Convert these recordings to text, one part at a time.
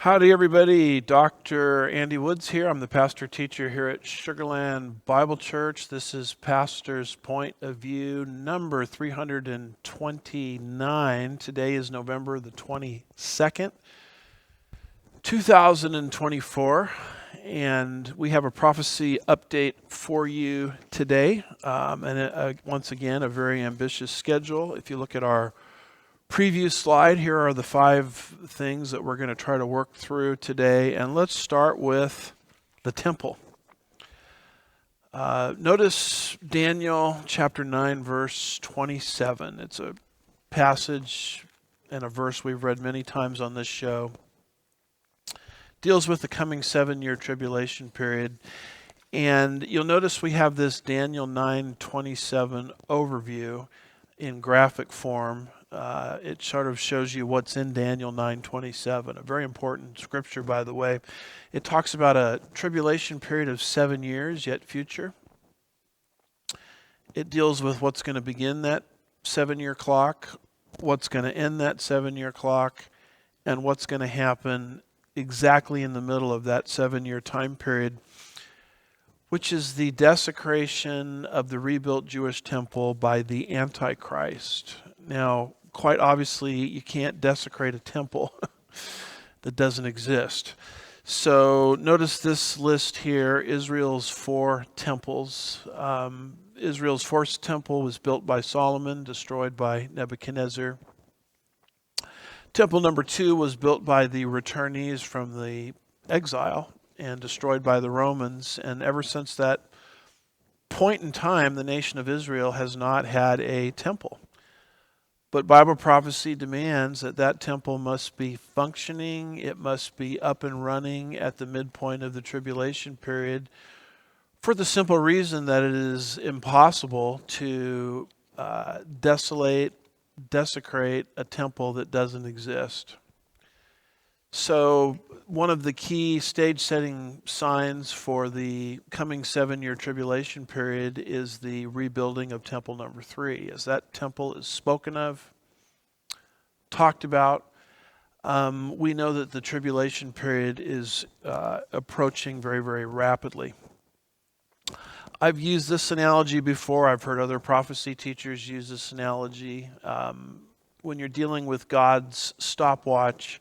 Howdy, everybody. Dr. Andy Woods here. I'm the pastor teacher here at Sugarland Bible Church. This is Pastor's Point of View number 329. Today is November the 22nd, 2024. And we have a prophecy update for you today. Once again, a very ambitious schedule. If you look at our preview slide, here are the 5 things that we're going to try to work through today. And let's start with the temple. Notice Daniel chapter 9, verse 27. It's a passage and a verse we've read many times on this show. Deals with the coming 7-year tribulation period. And you'll notice we have this Daniel 9:27 overview in graphic form. It sort of shows you what's in Daniel 9:27, a very important scripture, by the way. It talks about a tribulation period of 7 years, yet future. It deals with what's going to begin that 7-year clock, what's going to end that 7-year clock, and what's going to happen exactly in the middle of that 7-year time period, which is the desecration of the rebuilt Jewish temple by the Antichrist. Now, quite obviously, you can't desecrate a temple that doesn't exist. So notice this list here, Israel's 4 temples. Israel's first temple was built by Solomon, destroyed by Nebuchadnezzar. Temple number 2 was built by the returnees from the exile and destroyed by the Romans. And ever since that point in time, the nation of Israel has not had a temple. But Bible prophecy demands that that temple must be functioning, it must be up and running at the midpoint of the tribulation period, for the simple reason that it is impossible to desecrate a temple that doesn't exist. So one of the key stage-setting signs for the coming 7-year tribulation period is the rebuilding of temple number 3. As that temple is spoken of, talked about, we know that the tribulation period is approaching very, very rapidly. I've used this analogy before. I've heard other prophecy teachers use this analogy. When you're dealing with God's stopwatch,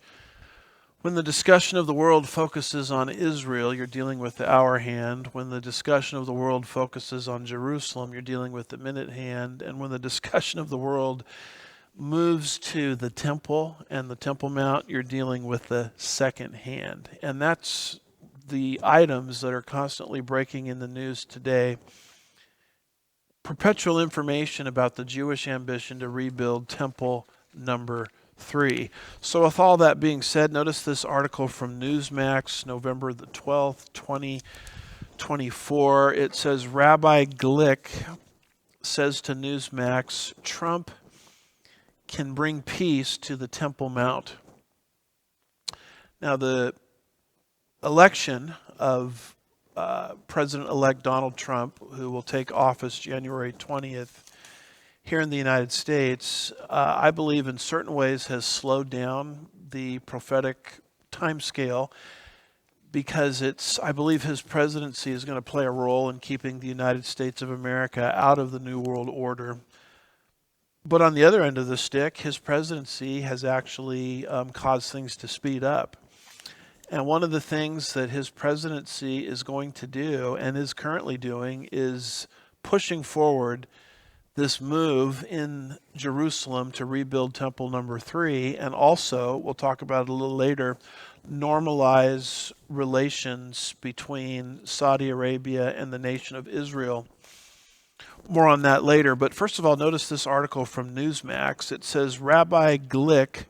when the discussion of the world focuses on Israel, you're dealing with the hour hand. When the discussion of the world focuses on Jerusalem, you're dealing with the minute hand. And when the discussion of the world moves to the temple and the Temple Mount, you're dealing with the second hand. And that's the items that are constantly breaking in the news today. Perpetual information about the Jewish ambition to rebuild temple number 3. So with all that being said, notice this article from Newsmax, November the 12th, 2024. It says, Rabbi Glick says to Newsmax, Trump can bring peace to the Temple Mount. Now, the election of President-elect Donald Trump, who will take office January 20th, here in the United States, I believe in certain ways has slowed down the prophetic timescale, because I believe his presidency is going to play a role in keeping the United States of America out of the New World Order. But on the other end of the stick, his presidency has actually caused things to speed up. And one of the things that his presidency is going to do, and is currently doing, is pushing forward this move in Jerusalem to rebuild temple number 3, and also, we'll talk about it a little later, normalize relations between Saudi Arabia and the nation of Israel. More on that later, but first of all, notice this article from Newsmax. It says, Rabbi Glick,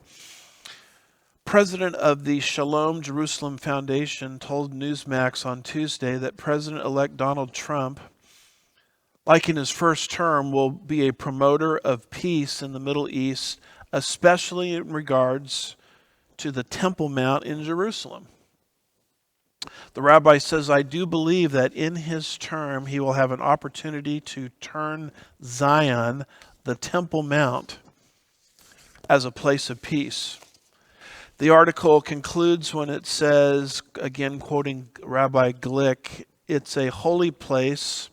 president of the Shalom Jerusalem Foundation, told Newsmax on Tuesday that President-elect Donald Trump, like in his first term, will be a promoter of peace in the Middle East, especially in regards to the Temple Mount in Jerusalem. The rabbi says, I do believe that in his term he will have an opportunity to turn Zion, the Temple Mount, as a place of peace. The article concludes when it says, again quoting Rabbi Glick, it's a holy place.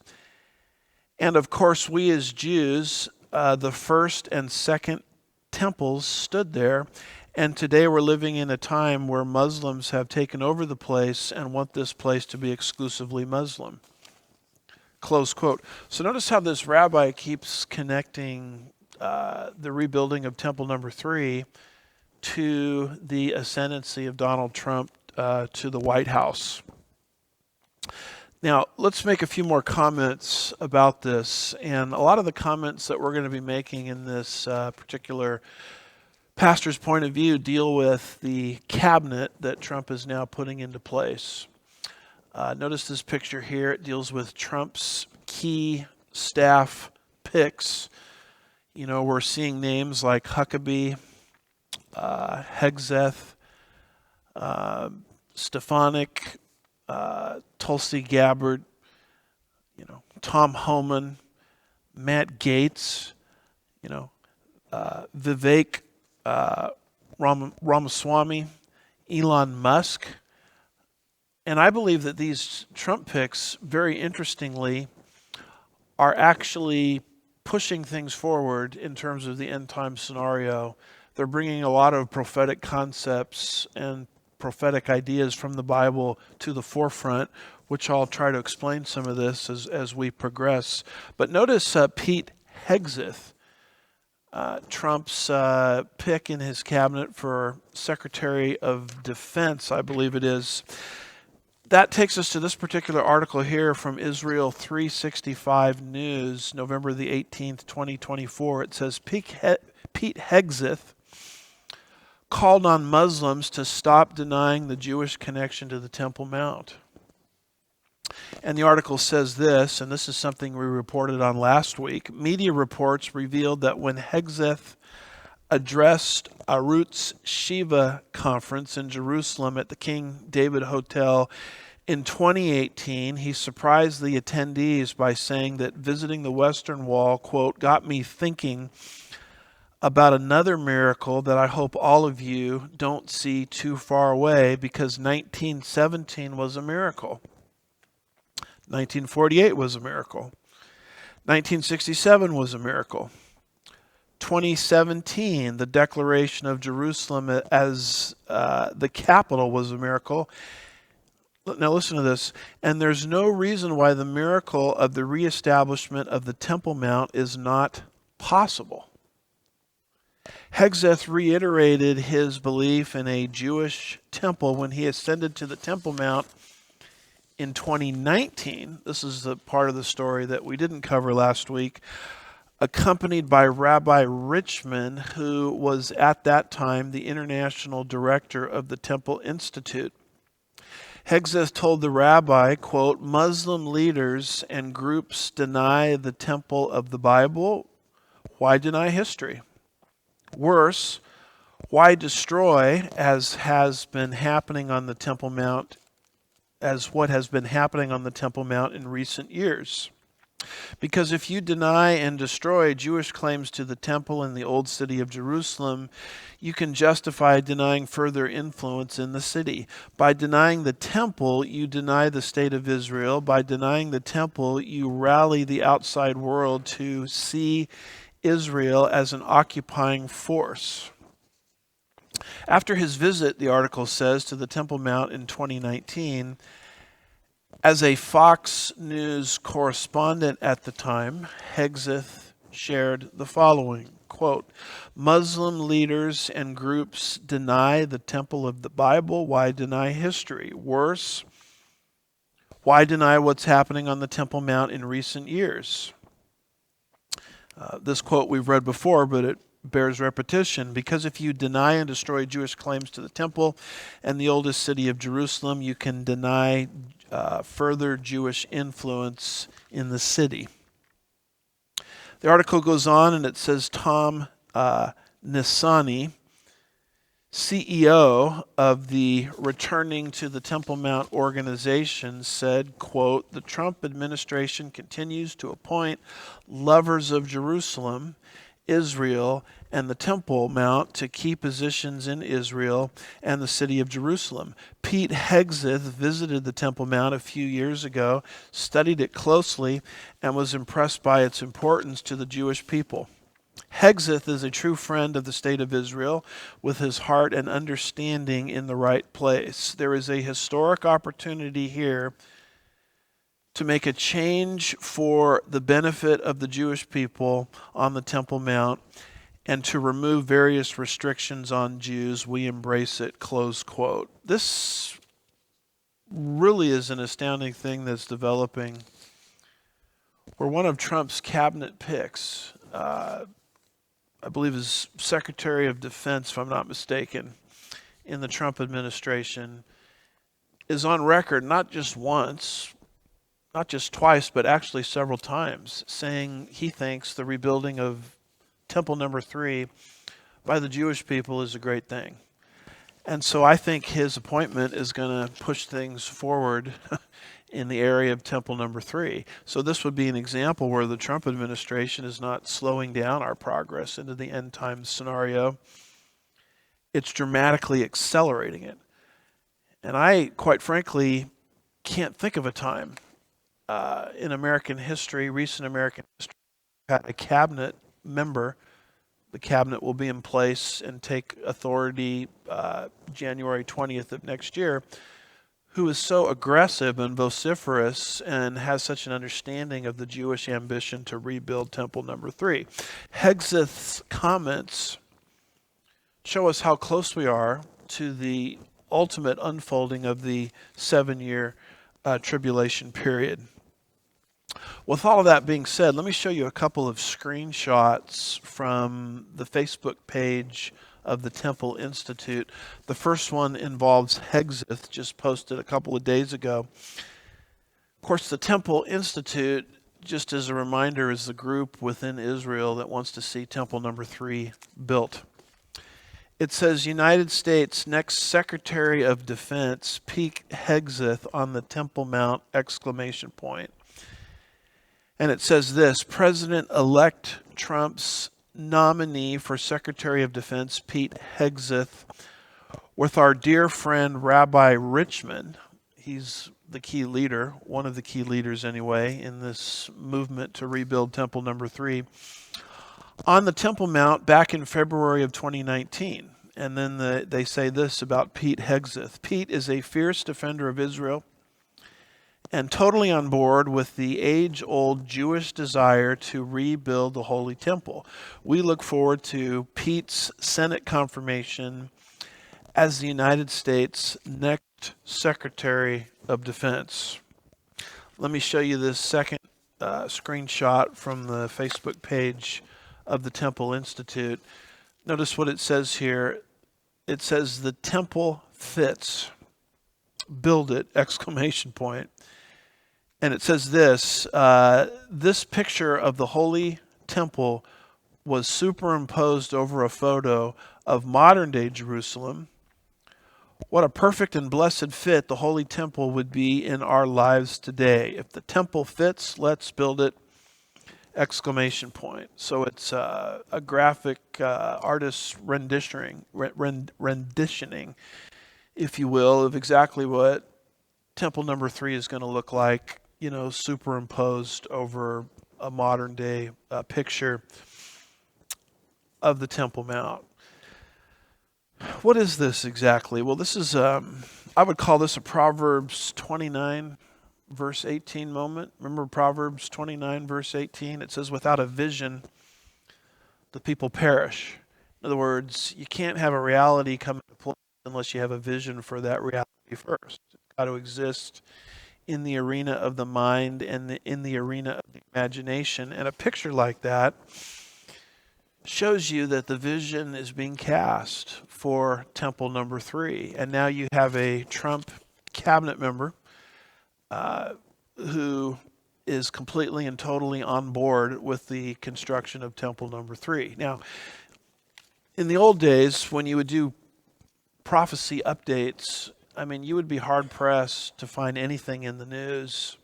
And of course, we as Jews, the first and second temples stood there. And today we're living in a time where Muslims have taken over the place and want this place to be exclusively Muslim. Close quote. So notice how this rabbi keeps connecting the rebuilding of Temple number 3 to the ascendancy of Donald Trump to the White House. Now, let's make a few more comments about this. And a lot of the comments that we're going to be making in this particular pastor's point of view deal with the cabinet that Trump is now putting into place. Notice this picture here. It deals with Trump's key staff picks. You know, we're seeing names like Huckabee, Hegseth, Stefanik, Tulsi Gabbard, Tom Homan, Matt Gaetz, Vivek Ramaswamy, Elon Musk. And I believe that these Trump picks, very interestingly, are actually pushing things forward in terms of the end time scenario. They're bringing a lot of prophetic concepts and prophetic ideas from the Bible to the forefront, which I'll try to explain some of this as we progress. But notice Pete Hegseth, Trump's pick in his cabinet for Secretary of Defense, I believe it is. That takes us to this particular article here from Israel 365 News, November the 18th, 2024. It says, Pete Hegseth called on Muslims to stop denying the Jewish connection to the Temple Mount. And the article says this, and this is something we reported on last week. Media reports revealed that when Hegseth addressed Arutz Shiva conference in Jerusalem at the King David Hotel in 2018, he surprised the attendees by saying that visiting the Western Wall, quote, got me thinking about another miracle that I hope all of you don't see too far away, because 1917 was a miracle. 1948 was a miracle. 1967 was a miracle. 2017, the declaration of Jerusalem as the capital was a miracle. Now listen to this. And there's no reason why the miracle of the reestablishment of the Temple Mount is not possible. Hegseth reiterated his belief in a Jewish temple when he ascended to the Temple Mount in 2019. This is the part of the story that we didn't cover last week, accompanied by Rabbi Richman, who was at that time the international director of the Temple Institute. Hegseth told the rabbi, quote, Muslim leaders and groups deny the temple of the Bible. Why deny history? Worse, why destroy, as has been happening on the Temple Mount, as what has been happening on the Temple Mount in recent years? Because if you deny and destroy Jewish claims to the temple in the old city of Jerusalem, you can justify denying further influence in the city. By denying the temple, you deny the state of Israel. By denying the temple, you rally the outside world to see Israel as an occupying force. After his visit, the article says, to the Temple Mount in 2019, as a Fox News correspondent at the time, Hegseth shared the following, quote, Muslim leaders and groups deny the temple of the Bible. Why deny history? Worse, why deny what's happening on the Temple Mount in recent years? This quote we've read before, but it bears repetition. Because if you deny and destroy Jewish claims to the temple and the oldest city of Jerusalem, you can deny further Jewish influence in the city. The article goes on and it says Tom Nisani, CEO of the Returning to the Temple Mount organization, said, quote, the Trump administration continues to appoint lovers of Jerusalem. Israel and the Temple Mount to key positions in Israel and the city of Jerusalem. Pete Hegseth visited the Temple Mount a few years ago, studied it closely, and was impressed by its importance to the Jewish people. Hegseth is a true friend of the state of Israel, with his heart and understanding in the right place. There is a historic opportunity here to make a change for the benefit of the Jewish people on the Temple Mount and to remove various restrictions on Jews. We embrace it, close quote. This really is an astounding thing that's developing, where one of Trump's cabinet picks, I believe is Secretary of Defense, if I'm not mistaken, in the Trump administration, is on record not just once, not just twice, but actually several times, saying he thinks the rebuilding of Temple number 3 by the Jewish people is a great thing. And so I think his appointment is going to push things forward in the area of Temple number 3. So this would be an example where the Trump administration is not slowing down our progress into the end times scenario. It's dramatically accelerating it. And I, quite frankly, can't think of a time in American history, recent American history, had a cabinet member, the cabinet will be in place and take authority January 20th of next year, who is so aggressive and vociferous and has such an understanding of the Jewish ambition to rebuild Temple number 3. Hegseth's comments show us how close we are to the ultimate unfolding of the 7-year tribulation period. With all of that being said, let me show you a couple of screenshots from the Facebook page of the Temple Institute. The first one involves Hegseth, just posted a couple of days ago. Of course, the Temple Institute, just as a reminder, is the group within Israel that wants to see Temple number 3 built. It says, United States next Secretary of Defense, Pete Hegseth on the Temple Mount, exclamation point. And it says this, President-elect Trump's nominee for Secretary of Defense, Pete Hegseth, with our dear friend Rabbi Richman. He's the key leader, one of the key leaders anyway, in this movement to rebuild Temple number 3, on the Temple Mount back in February of 2019. And then they say this about Pete Hegseth. Pete is a fierce defender of Israel and totally on board with the age-old Jewish desire to rebuild the Holy Temple. We look forward to Pete's Senate confirmation as the United States' next Secretary of Defense. Let me show you this second screenshot from the Facebook page of the Temple Institute. Notice what it says here. It says, the temple fits. Build it, exclamation point. And it says this, this picture of the Holy Temple was superimposed over a photo of modern-day Jerusalem. What a perfect and blessed fit the Holy Temple would be in our lives today. If the temple fits, let's build it, exclamation point. So it's a graphic artist's renditioning, if you will, of exactly what Temple number 3 is going to look like, superimposed over a modern day picture of the Temple Mount. What is this exactly? Well, this is, I would call this a Proverbs 29 verse 18 moment. Remember Proverbs 29 verse 18? It says, without a vision, the people perish. In other words, you can't have a reality come into play unless you have a vision for that reality first. It's got to exist in the arena of the mind and in the arena of the imagination. And a picture like that shows you that the vision is being cast for Temple number 3. And now you have a Trump cabinet member who is completely and totally on board with the construction of Temple number 3. Now, in the old days, when you would do prophecy updates, you would be hard-pressed to find anything in the news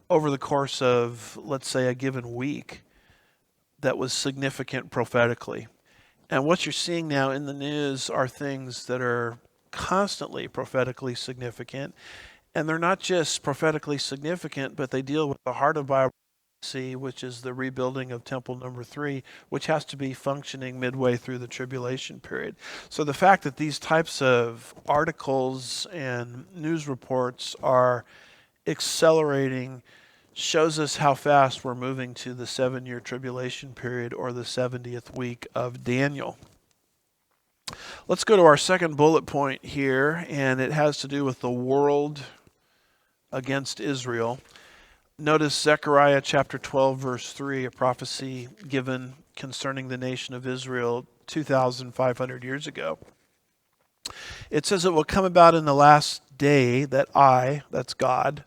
over the course of, let's say, a given week that was significant prophetically. And what you're seeing now in the news are things that are constantly prophetically significant. And they're not just prophetically significant, but they deal with the heart of Bible prophecy, which is the rebuilding of temple number 3, which has to be functioning midway through the tribulation period. So the fact that these types of articles and news reports are accelerating shows us how fast we're moving to the 7-year tribulation period, or the 70th week of Daniel. Let's go to our second bullet point here, and it has to do with the world against Israel. Notice Zechariah chapter 12, verse 3, a prophecy given concerning the nation of Israel 2,500 years ago. It says, "It will come about in the last day that I," that's God,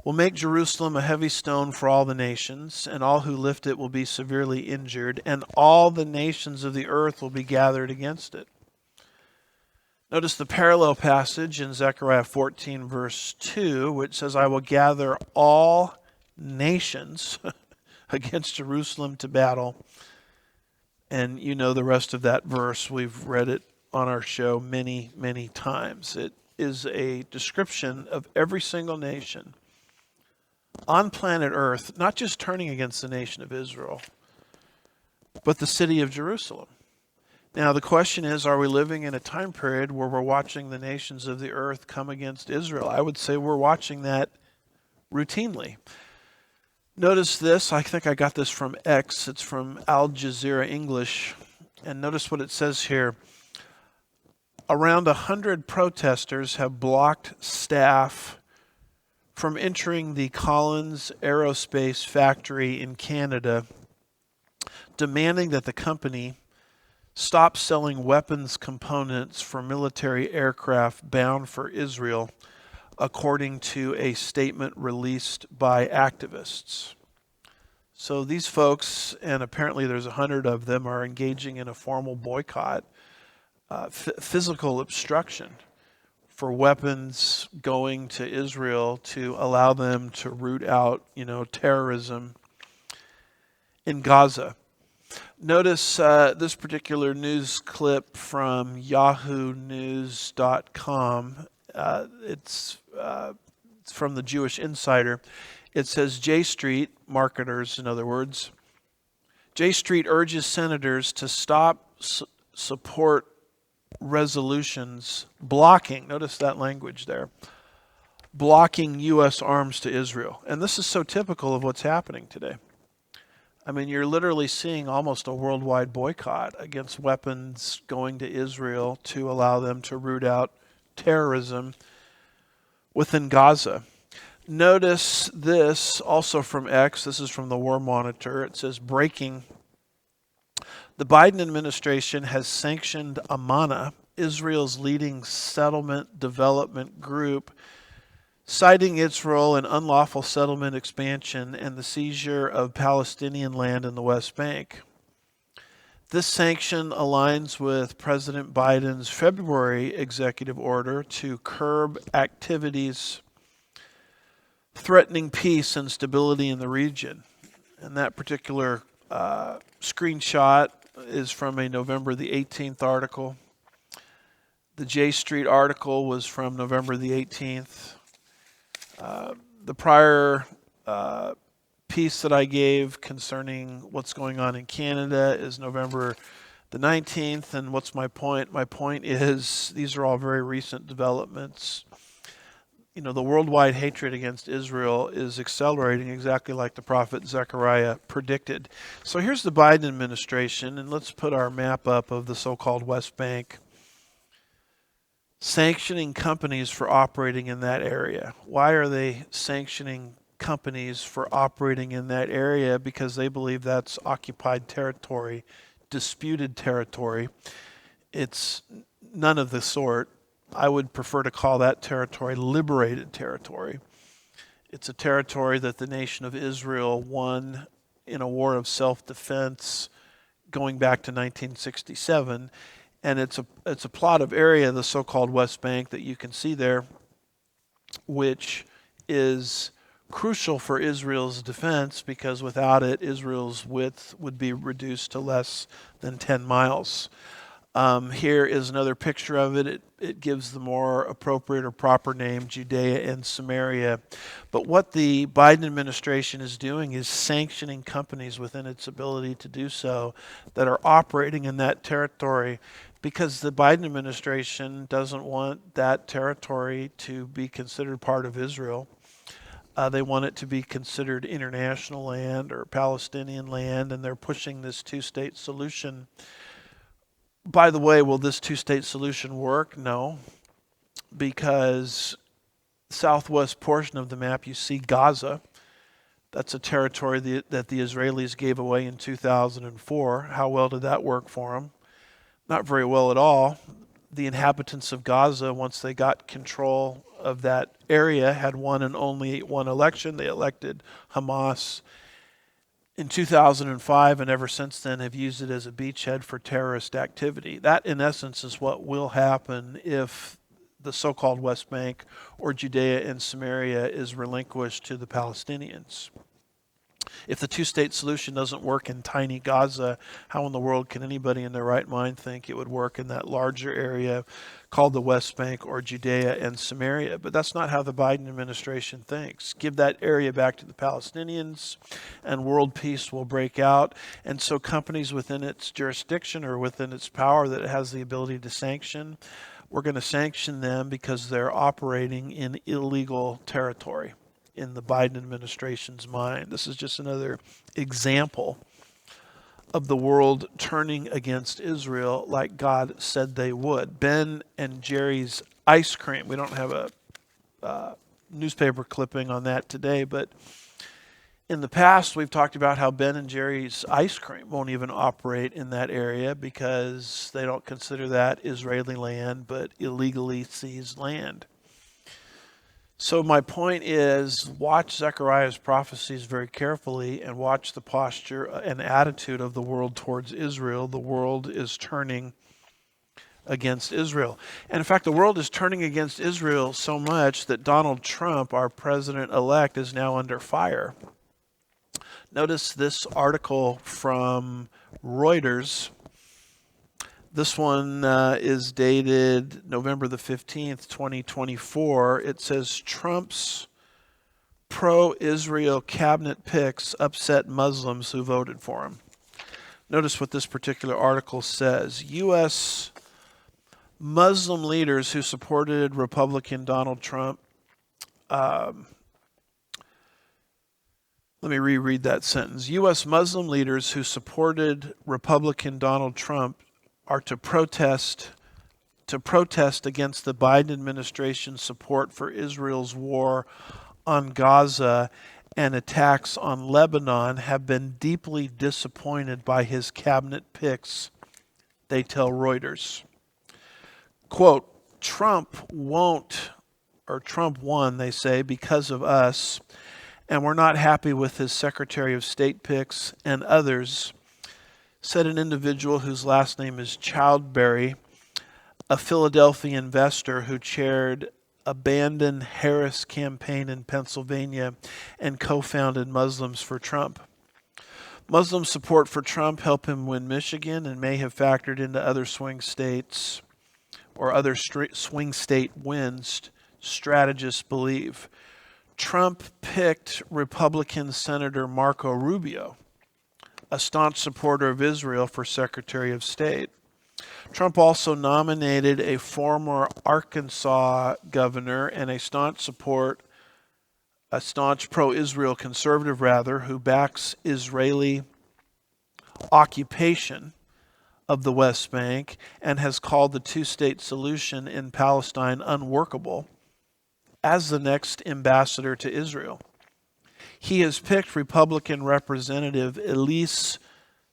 "will make Jerusalem a heavy stone for all the nations, and all who lift it will be severely injured, and all the nations of the earth will be gathered against it." Notice the parallel passage in Zechariah 14, verse 2, which says, "I will gather all nations against Jerusalem to battle." And you know the rest of that verse. We've read it on our show many, many times. It is a description of every single nation on planet Earth, not just turning against the nation of Israel, but the city of Jerusalem. Now, the question is, are we living in a time period where we're watching the nations of the earth come against Israel? I would say we're watching that routinely. Notice this. I think I got this from X. It's from Al Jazeera English. And notice what it says here. Around 100 protesters have blocked staff from entering the Collins Aerospace factory in Canada, demanding that the company stop selling weapons components for military aircraft bound for Israel, according to a statement released by activists. So these folks, and apparently there's 100 of them, are engaging in a formal boycott, physical obstruction for weapons going to Israel to allow them to root out, terrorism in Gaza. Notice this particular news clip from yahoonews.com. It's from the Jewish Insider. It says, J Street, marketers in other words, J Street urges senators to stop support resolutions blocking, notice that language there, blocking U.S. arms to Israel. And this is so typical of what's happening today. I mean, you're literally seeing almost a worldwide boycott against weapons going to Israel to allow them to root out terrorism within Gaza. Notice this also from X. This is from the War Monitor. It says, breaking. The Biden administration has sanctioned Amana, Israel's leading settlement development group, citing its role in unlawful settlement expansion and the seizure of Palestinian land in the West Bank. This sanction aligns with President Biden's February executive order to curb activities threatening peace and stability in the region. And that particular screenshot is from a November the 18th article. The J Street article was from November the 18th. The prior piece that I gave concerning what's going on in Canada is November the 19th. And what's my point? My point is these are all very recent developments. The worldwide hatred against Israel is accelerating exactly like the prophet Zechariah predicted. So here's the Biden administration, and let's put our map up of the so-called West Bank, sanctioning companies for operating in that area. Why are they sanctioning companies for operating in that area? Because they believe that's occupied territory, disputed territory. It's none of the sort. I would prefer to call that territory liberated territory. It's a territory that the nation of Israel won in a war of self-defense going back to 1967. And it's a plot of area, the so-called West Bank that you can see there, which is crucial for Israel's defense, because without it, Israel's width would be reduced to less than 10 miles. Here is another picture of it. It gives the more appropriate or proper name, Judea and Samaria. But what the Biden administration is doing is sanctioning companies within its ability to do so that are operating in that territory, because the Biden administration doesn't want that territory to be considered part of Israel. They want it to be considered international land or Palestinian land, and they're pushing this two-state solution. By the way, will this two-state solution work? No, because southwest portion of the map, you see Gaza. That's a territory that the Israelis gave away in 2004. How well did that work for them? Not very well at all. The inhabitants of Gaza, once they got control of that area, had won and only one election. They elected Hamas in 2005, and ever since then have used it as a beachhead for terrorist activity. That, in essence, is what will happen if the so-called West Bank or Judea and Samaria is relinquished to the Palestinians. If the two-state solution doesn't work in tiny Gaza, how in the world can anybody in their right mind think it would work in that larger area called the West Bank or Judea and Samaria? But that's not how the Biden administration thinks. Give that area back to the Palestinians and world peace will break out. And so companies within its jurisdiction or within its power that it has the ability to sanction, we're going to sanction them because they're operating in illegal territory in the Biden administration's mind. This is just another example of the world turning against Israel like God said they would. Ben and Jerry's ice cream. We don't have a newspaper clipping on that today, but in the past we've talked about how Ben and Jerry's ice cream won't even operate in that area because they don't consider that Israeli land but illegally seized land. So my point is, watch Zechariah's prophecies very carefully and watch the posture and attitude of the world towards Israel. The world is turning against Israel. And in fact, the world is turning against Israel so much that Donald Trump, our president-elect, is now under fire. Notice this article from Reuters. This one is dated November the 15th, 2024. It says, Trump's pro-Israel cabinet picks upset Muslims who voted for him. Notice what this particular article says. U.S. Muslim leaders who supported Republican Donald Trump. Let me reread that sentence. U.S. Muslim leaders who supported Republican Donald Trump are to protest against the Biden administration's support for Israel's war on Gaza and attacks on Lebanon, have been deeply disappointed by his cabinet picks, they tell Reuters. Quote, Trump won, they say, because of us, and we're not happy with his Secretary of State picks and others, said an individual whose last name is Childberry, a Philadelphia investor who chaired Abandon Harris campaign in Pennsylvania and co-founded Muslims for Trump. Muslim support for Trump helped him win Michigan and may have factored into other swing states or other swing state wins, strategists believe. Trump picked Republican Senator Marco Rubio, a staunch supporter of Israel, for Secretary of State. Trump also nominated a former Arkansas governor and a staunch pro-Israel conservative, who backs Israeli occupation of the West Bank and has called the two-state solution in Palestine unworkable, as the next ambassador to Israel. He has picked Republican Representative Elise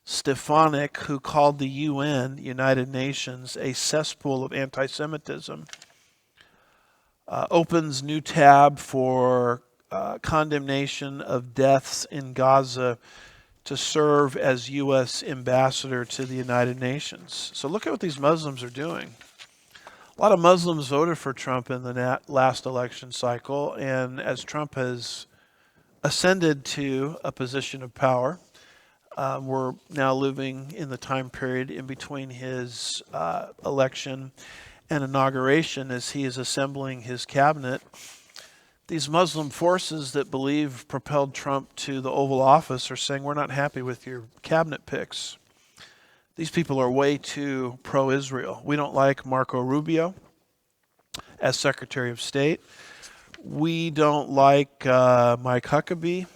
Stefanik, who called the UN, United Nations, a cesspool of anti-Semitism, opens new tab for condemnation of deaths in Gaza to serve as U.S. ambassador to the United Nations. So look at what these Muslims are doing. A lot of Muslims voted for Trump in the last election cycle, and as Trump has ascended to a position of power. We're now living in the time period in between his election and inauguration as he is assembling his cabinet. These Muslim forces that believe propelled Trump to the Oval Office are saying, we're not happy with your cabinet picks. These people are way too pro-Israel. We don't like Marco Rubio as Secretary of State. We don't like Mike Huckabee.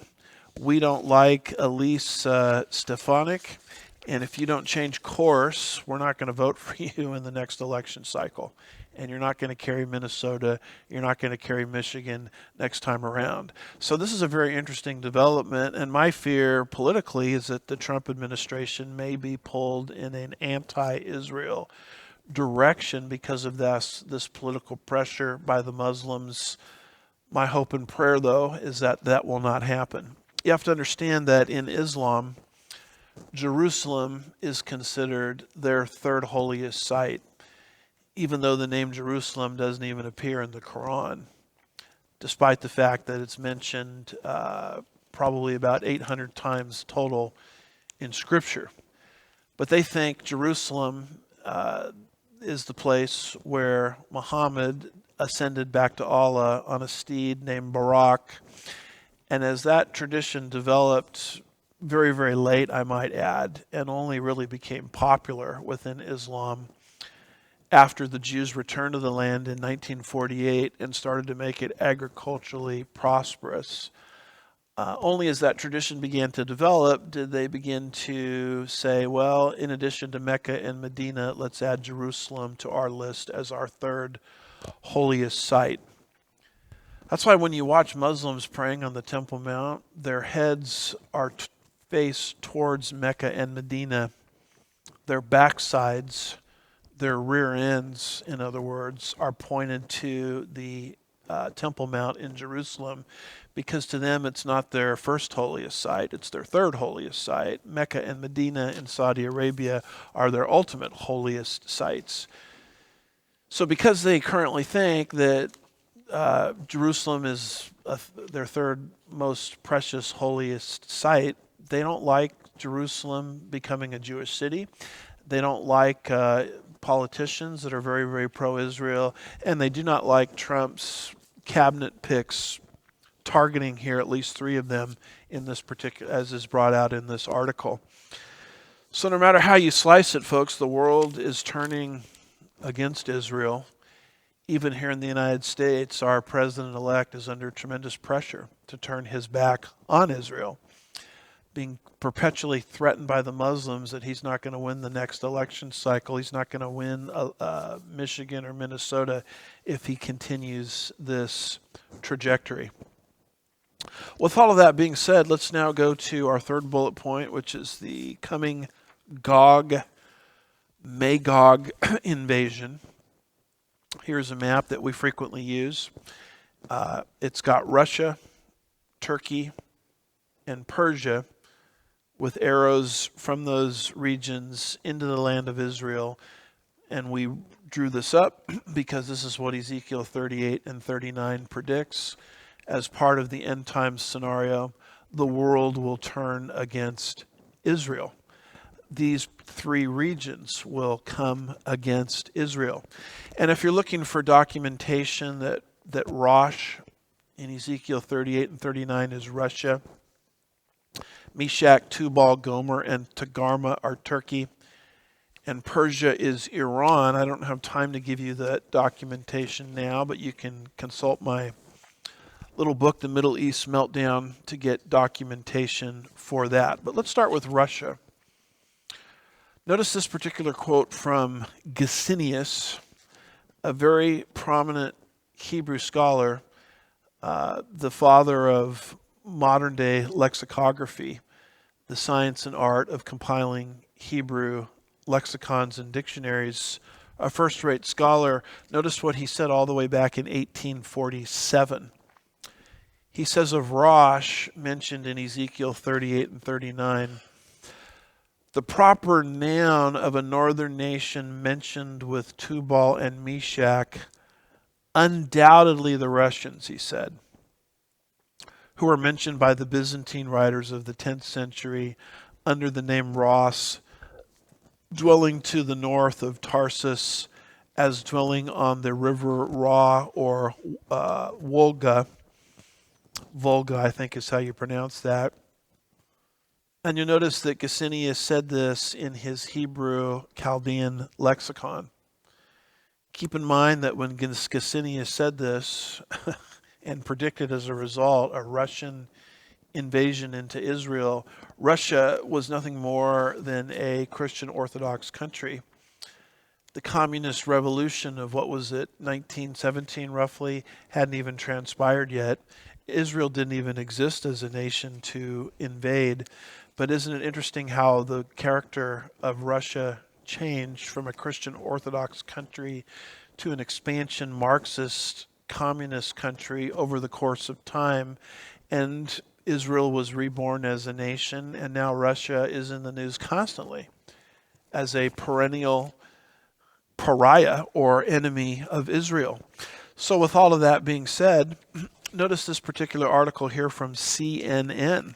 We don't like Elise Stefanik. And if you don't change course, we're not going to vote for you in the next election cycle. And you're not going to carry Minnesota. You're not going to carry Michigan next time around. So this is a very interesting development. And my fear politically is that the Trump administration may be pulled in an anti-Israel direction because of this political pressure by the Muslims. My hope and prayer, though, is that that will not happen. You have to understand that in Islam, Jerusalem is considered their third holiest site, even though the name Jerusalem doesn't even appear in the Quran, despite the fact that it's mentioned probably about 800 times total in Scripture. But they think Jerusalem is the place where Muhammad ascended back to Allah on a steed named Barak. And as that tradition developed very, very late, I might add, and only really became popular within Islam after the Jews returned to the land in 1948 and started to make it agriculturally prosperous. Only as that tradition began to develop did they begin to say, well, in addition to Mecca and Medina, let's add Jerusalem to our list as our third holiest site. That's why when you watch Muslims praying on the Temple Mount, their heads are faced towards Mecca and Medina. Their backsides, their rear ends, in other words, are pointed to the Temple Mount in Jerusalem, because to them it's not their first holiest site, it's their third holiest site. Mecca and Medina in Saudi Arabia are their ultimate holiest sites. So because they currently think that Jerusalem is their third most precious, holiest site, they don't like Jerusalem becoming a Jewish city. They don't like politicians that are very, very pro-Israel, and they do not like Trump's cabinet picks targeting here at least 3 of them in this particular, as is brought out in this article. So no matter how you slice it, folks, the world is turning against Israel. Even here in the United States, our president-elect is under tremendous pressure to turn his back on Israel, being perpetually threatened by the Muslims that he's not going to win the next election cycle. He's not going to win Michigan or Minnesota if he continues this trajectory. With all of that being said, let's now go to our third bullet point, which is the coming Gog Magog Invasion. Here's a map that we frequently use. It's got Russia, Turkey, and Persia with arrows from those regions into the land of Israel. And we drew this up because this is what Ezekiel 38 and 39 predicts. As part of the end times scenario, the world will turn against Israel. These 3 regions will come against Israel. And if you're looking for documentation that Rosh in Ezekiel 38 and 39 is Russia, Meshach, Tubal, Gomer, and Togarmah are Turkey, and Persia is Iran. I don't have time to give you that documentation now, but you can consult my little book, The Middle East Meltdown, to get documentation for that. But let's start with Russia. Notice this particular quote from Gesenius, a very prominent Hebrew scholar, the father of modern-day lexicography, the science and art of compiling Hebrew lexicons and dictionaries, a first-rate scholar. Notice what he said all the way back in 1847. He says of Rosh, mentioned in Ezekiel 38 and 39, the proper noun of a northern nation mentioned with Tubal and Meshach, undoubtedly the Russians, he said, who were mentioned by the Byzantine writers of the 10th century under the name Ross, dwelling to the north of Tarsus, as dwelling on the river Ra or Volga. Volga, I think is how you pronounce that. And you'll notice that Gesenius said this in his Hebrew Chaldean lexicon. Keep in mind that when Gesenius said this and predicted as a result a Russian invasion into Israel, Russia was nothing more than a Christian Orthodox country. The communist revolution of what was it, 1917 roughly, hadn't even transpired yet. Israel didn't even exist as a nation to invade. But isn't it interesting how the character of Russia changed from a Christian Orthodox country to an expansion Marxist communist country over the course of time? And Israel was reborn as a nation, and now Russia is in the news constantly as a perennial pariah or enemy of Israel. So with all of that being said, notice this particular article here from CNN.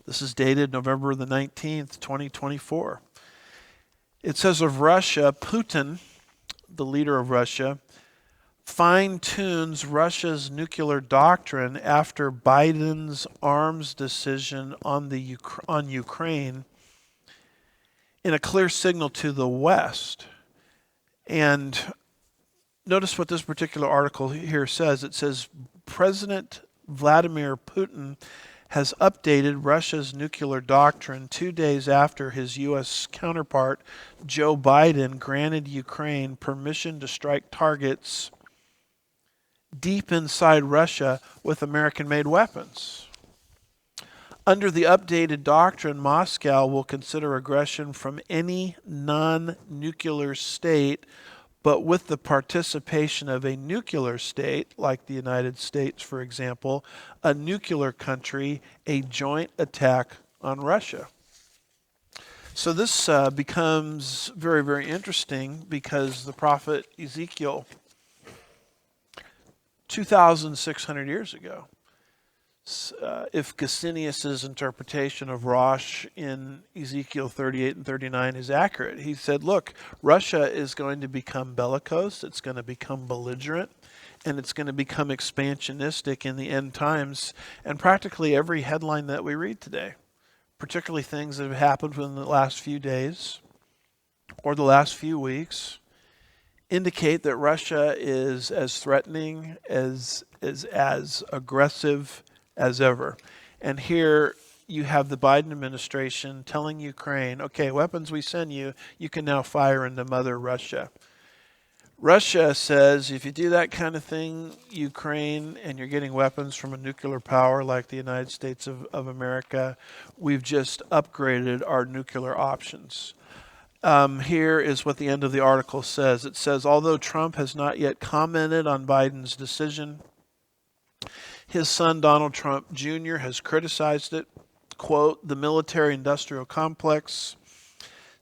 This is dated November the 19th, 2024. It says of Russia, Putin, the leader of Russia, fine-tunes Russia's nuclear doctrine after Biden's arms decision on Ukraine in a clear signal to the West. And notice what this particular article here says. It says President Vladimir Putin has updated Russia's nuclear doctrine 2 days after his U.S. counterpart, Joe Biden, granted Ukraine permission to strike targets deep inside Russia with American-made weapons. Under the updated doctrine, Moscow will consider aggression from any non-nuclear state, but with the participation of a nuclear state, like the United States, for example, a nuclear country, a joint attack on Russia. So this becomes very, very interesting because the prophet Ezekiel, 2,600 years ago, if Gesenius' interpretation of Rosh in Ezekiel 38 and 39 is accurate, he said, look, Russia is going to become bellicose, it's going to become belligerent, and it's going to become expansionistic in the end times. And practically every headline that we read today, particularly things that have happened within the last few days or the last few weeks, indicate that Russia is as threatening, as aggressive as ever. And here you have the Biden administration telling Ukraine, okay, weapons we send you, you can now fire into Mother Russia. Russia says, if you do that kind of thing, Ukraine, and you're getting weapons from a nuclear power like the United States of America, we've just upgraded our nuclear options. Here is what the end of the article says. It says, although Trump has not yet commented on Biden's decision, his son, Donald Trump Jr., has criticized it. Quote, the military-industrial complex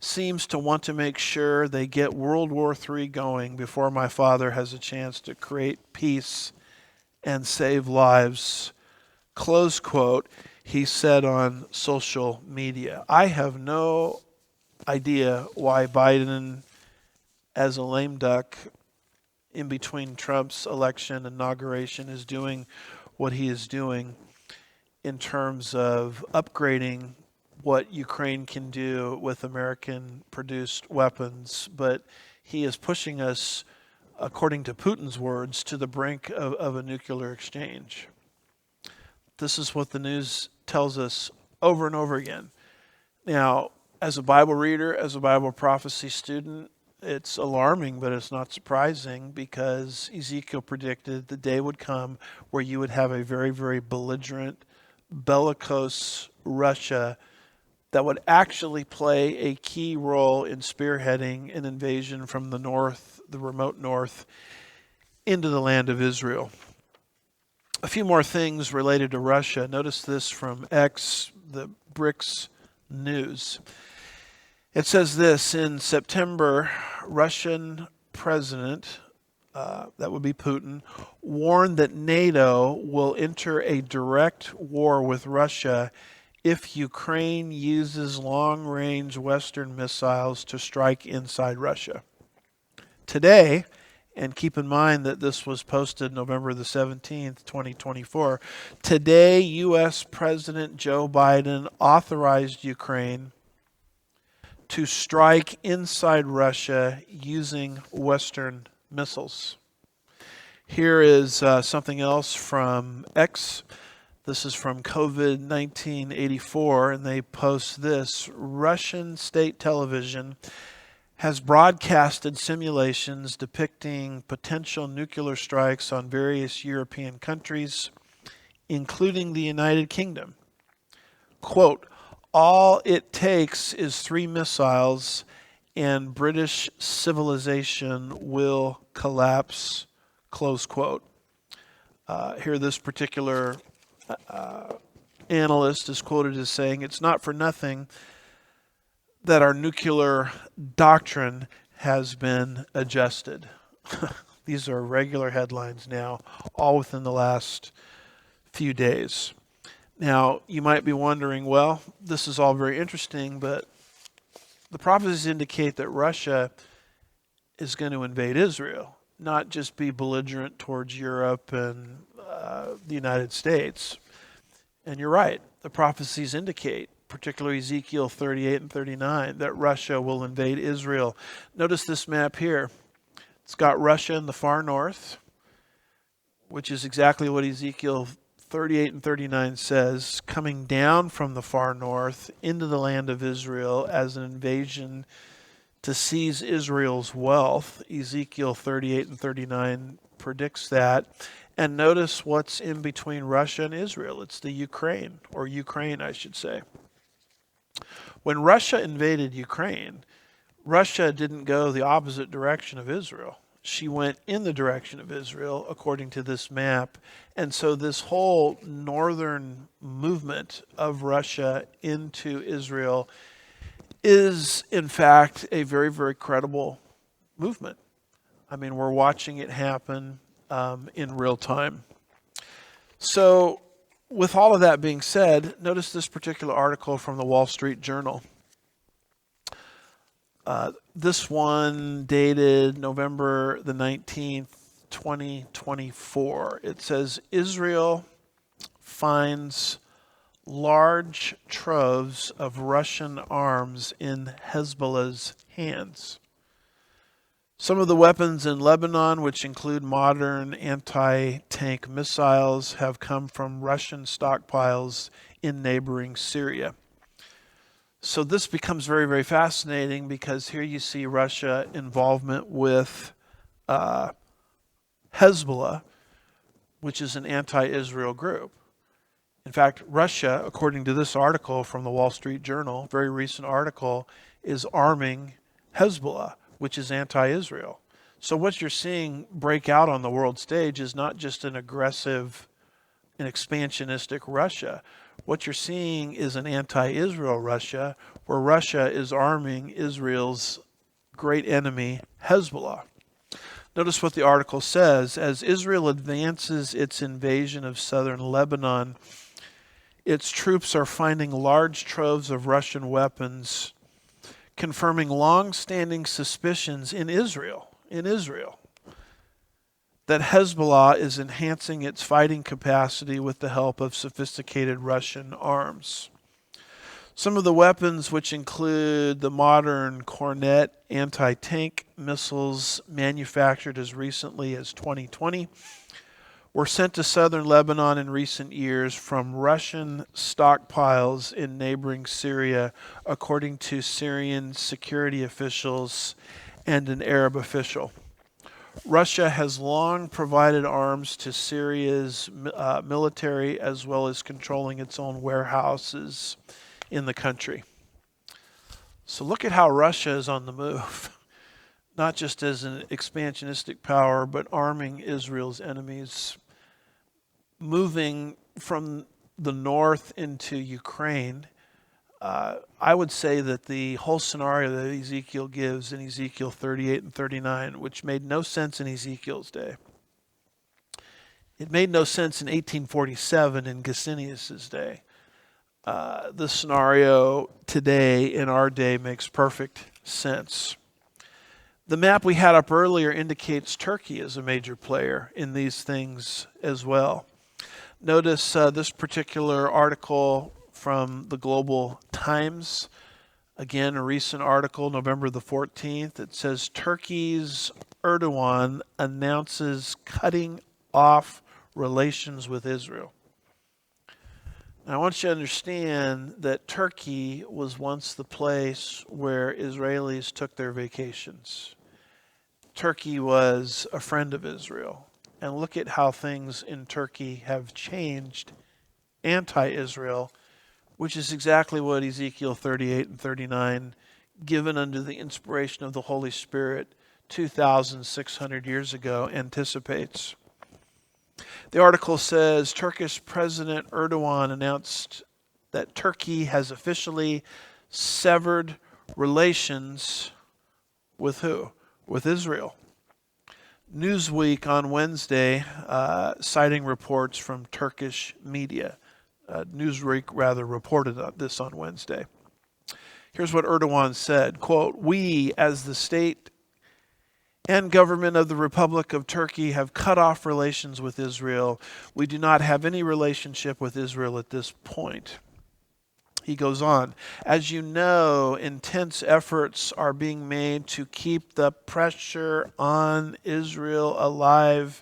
seems to want to make sure they get World War III going before my father has a chance to create peace and save lives. Close quote, he said on social media. I have no idea why Biden, as a lame duck in between Trump's election inauguration, is doing what he is doing in terms of upgrading what Ukraine can do with American-produced weapons. But he is pushing us, according to Putin's words, to the brink of a nuclear exchange. This is what the news tells us over and over again. Now, as a Bible reader, as a Bible prophecy student, it's alarming, but it's not surprising because Ezekiel predicted the day would come where you would have a very, very belligerent, bellicose Russia that would actually play a key role in spearheading an invasion from the north, the remote north, into the land of Israel. A few more things related to Russia. Notice this from X, the BRICS News. It says this, in September, Russian President that would be Putin, warned that NATO will enter a direct war with Russia if Ukraine uses long-range Western missiles to strike inside Russia. Today, and keep in mind that this was posted November the 17th, 2024, today U.S. President Joe Biden authorized Ukraine to strike inside Russia using Western missiles. Here is something else from X. This is from COVID 1984, and they post this. Russian state television has broadcasted simulations depicting potential nuclear strikes on various European countries, including the United Kingdom. Quote, all it takes is 3 missiles and British civilization will collapse, close quote. Here this particular analyst is quoted as saying, it's not for nothing that our nuclear doctrine has been adjusted. These are regular headlines now, all within the last few days. Now, you might be wondering, well, this is all very interesting, but the prophecies indicate that Russia is going to invade Israel, not just be belligerent towards Europe and the United States. And you're right, the prophecies indicate, particularly Ezekiel 38 and 39, that Russia will invade Israel. Notice this map here. It's got Russia in the far north, which is exactly what Ezekiel 38 and 39 says, coming down from the far north into the land of Israel as an invasion to seize Israel's wealth. Ezekiel 38 and 39 predicts that. And notice what's in between Russia and Israel. It's the Ukraine, or Ukraine, I should say. When Russia invaded Ukraine, Russia didn't go the opposite direction of Israel. She went in the direction of Israel, according to this map. And so this whole northern movement of Russia into Israel is, in fact, a very, very credible movement. I mean, we're watching it happen in real time. So with all of that being said, notice this particular article from the Wall Street Journal. This one dated November the 19th, 2024. It says, Israel finds large troves of Russian arms in Hezbollah's hands. Some of the weapons in Lebanon, which include modern anti-tank missiles, have come from Russian stockpiles in neighboring Syria. So this becomes very, very fascinating because here you see Russia involvement with Hezbollah, which is an anti-Israel group. In fact, Russia, according to this article from the Wall Street Journal, very recent article, is arming Hezbollah, which is anti-Israel. So what you're seeing break out on the world stage is not just an aggressive and expansionistic Russia. What you're seeing is an anti-Israel Russia, where Russia is arming Israel's great enemy, Hezbollah. Notice what the article says. As Israel advances its invasion of southern Lebanon, its troops are finding large troves of Russian weapons, confirming long-standing suspicions in Israel, that Hezbollah is enhancing its fighting capacity with the help of sophisticated Russian arms. Some of the weapons, which include the modern Kornet anti-tank missiles manufactured as recently as 2020, were sent to southern Lebanon in recent years from Russian stockpiles in neighboring Syria, according to Syrian security officials and an Arab official. Russia has long provided arms to Syria's military, as well as controlling its own warehouses in the country. So look at how Russia is on the move, not just as an expansionistic power, but arming Israel's enemies, moving from the north into Ukraine, I would say that the whole scenario that Ezekiel gives in Ezekiel 38 and 39, which made no sense in Ezekiel's day, it made no sense in 1847 in Gesenius's day. The scenario today in our day makes perfect sense. The map we had up earlier indicates Turkey as a major player in these things as well. Notice this particular article from the Global Times. Again, a recent article, November the 14th. It says Turkey's Erdogan announces cutting off relations with Israel. Now, I want you to understand that Turkey was once the place where Israelis took their vacations. Turkey was a friend of Israel. And look at how things in Turkey have changed anti-Israel, which is exactly what Ezekiel 38 and 39, given under the inspiration of the Holy Spirit 2,600 years ago, anticipates. The article says Turkish President Erdogan announced that Turkey has officially severed relations with who? With Israel. Newsweek on Wednesday, citing reports from Turkish media. Newsweek rather reported this on Wednesday. Here's what Erdogan said, quote, "We, as the state and government of the Republic of Turkey, have cut off relations with Israel. We do not have any relationship with Israel at this point." He goes on, "As you know, intense efforts are being made to keep the pressure on Israel alive,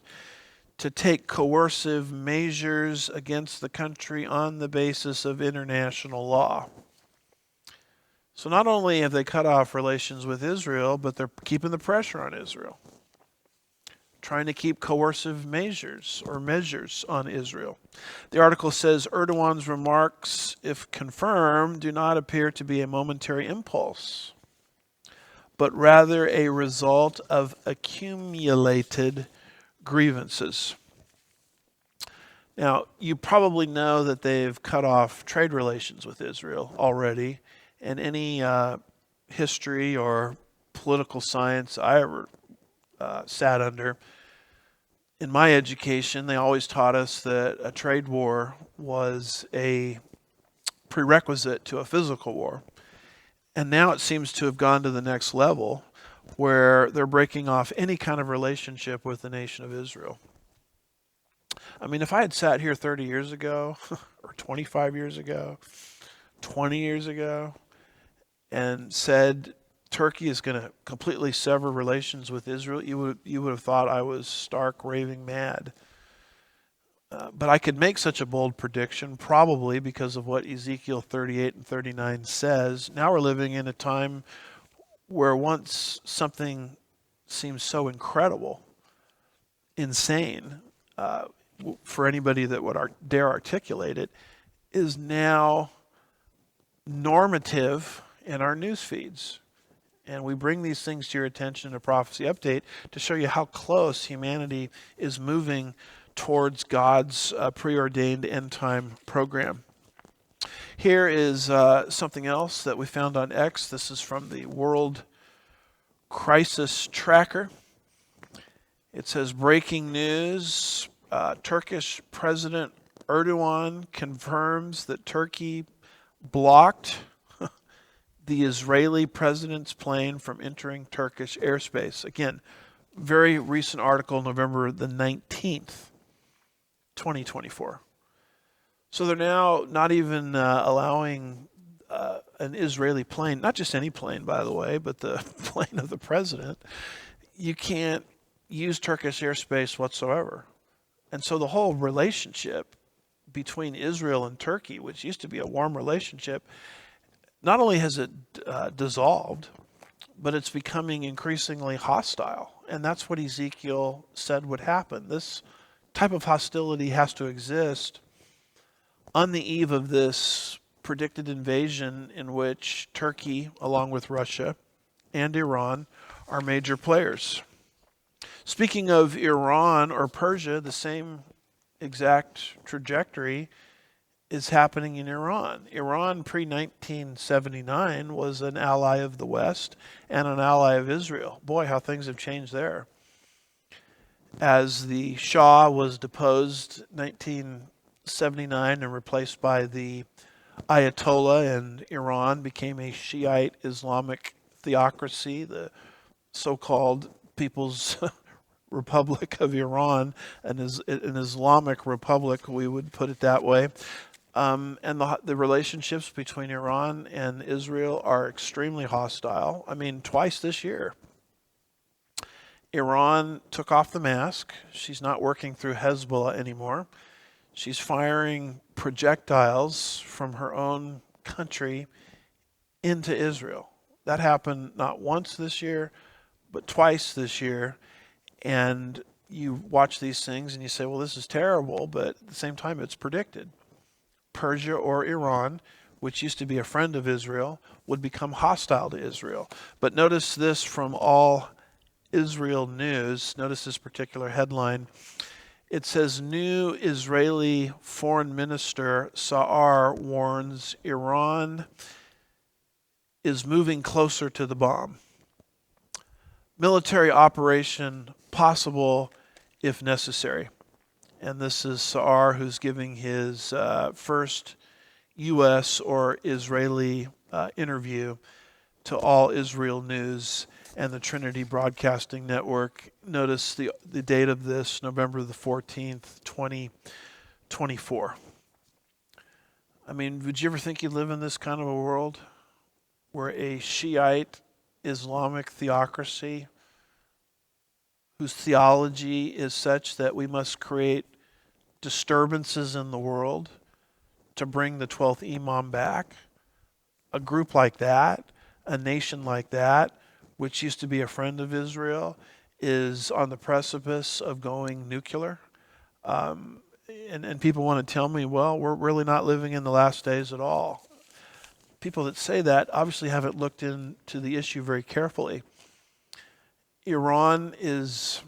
to take coercive measures against the country on the basis of international law." So not only have they cut off relations with Israel, but they're keeping the pressure on Israel, trying to keep coercive measures on Israel. The article says Erdogan's remarks, if confirmed, do not appear to be a momentary impulse, but rather a result of accumulated grievances. Now, you probably know that they've cut off trade relations with Israel already, and any history or political science I ever sat under, in my education, they always taught us that a trade war was a prerequisite to a physical war. And now it seems to have gone to the next level where they're breaking off any kind of relationship with the nation of Israel. I mean, if I had sat here 30 years ago, or 25 years ago, 20 years ago, and said Turkey is going to completely sever relations with Israel, you would have thought I was stark raving mad. But I could make such a bold prediction probably because of what Ezekiel 38 and 39 says. Now we're living in a time where once something seems so incredible, insane, for anybody that would dare articulate it, is now normative in our news feeds. And we bring these things to your attention in a prophecy update to show you how close humanity is moving towards God's preordained end time program. Here is something else that we found on X. This is from the World Crisis Tracker. It says, breaking news, Turkish President Erdogan confirms that Turkey blocked the Israeli president's plane from entering Turkish airspace. Again, very recent article, November the 19th, 2024. So they're now not even allowing an Israeli plane, not just any plane, by the way, but the plane of the president. You can't use Turkish airspace whatsoever. And so the whole relationship between Israel and Turkey, which used to be a warm relationship, not only has it dissolved, but it's becoming increasingly hostile. And that's what Ezekiel said would happen. This type of hostility has to exist on the eve of this predicted invasion in which Turkey, along with Russia and Iran, are major players. Speaking of Iran or Persia, the same exact trajectory is happening in Iran. Iran pre-1979 was an ally of the West and an ally of Israel. Boy, how things have changed there. As the Shah was deposed in 1979 and replaced by the Ayatollah, and Iran became a Shiite Islamic theocracy, the so-called People's Republic of Iran, an Islamic republic, we would put it that way. And the relationships between Iran and Israel are extremely hostile. I mean, twice this year, Iran took off the mask. She's not working through Hezbollah anymore. She's firing projectiles from her own country into Israel. That happened not once this year, but twice this year. And you watch these things and you say, well, this is terrible, but at the same time, it's predicted. Persia or Iran, which used to be a friend of Israel, would become hostile to Israel. But notice this from All Israel News. Notice this particular headline. It says, new Israeli Foreign Minister Saar warns Iran is moving closer to the bomb. Military operation possible if necessary. And this is Saar, who's giving his first U.S. or Israeli interview to All Israel News and the Trinity Broadcasting Network. Notice the date of this, November the 14th, 2024. I mean, would you ever think you'd live in this kind of a world where a Shiite Islamic theocracy whose theology is such that we must create disturbances in the world to bring the 12th Imam back? A group like that, a nation like that, which used to be a friend of Israel, is on the precipice of going nuclear. And people want to tell me, well, we're really not living in the last days at all. People that say that obviously haven't looked into the issue very carefully. Iran is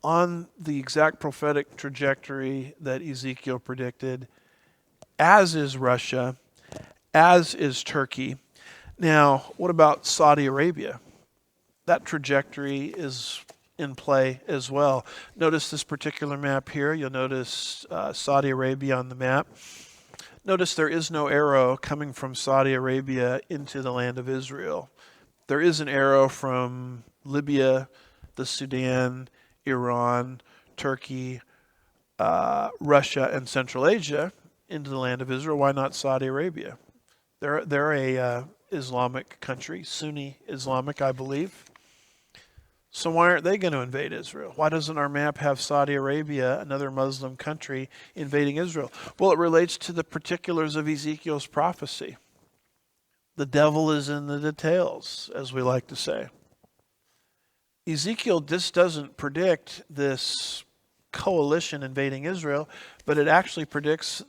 on the exact prophetic trajectory that Ezekiel predicted, as is Russia, as is Turkey. Now, what about Saudi Arabia? That trajectory is in play as well. Notice this particular map here. You'll notice Saudi Arabia on the map. Notice there is no arrow coming from Saudi Arabia into the land of Israel. There is an arrow from Libya, the Sudan, Iran, Turkey, Russia, and Central Asia into the land of Israel. Why not Saudi Arabia? They're a Islamic country, Sunni Islamic, I believe. So why aren't they going to invade Israel? Why doesn't our map have Saudi Arabia, another Muslim country, invading Israel? Well, it relates to the particulars of Ezekiel's prophecy. The devil is in the details, as we like to say. Ezekiel just doesn't predict this coalition invading Israel, but it actually predicts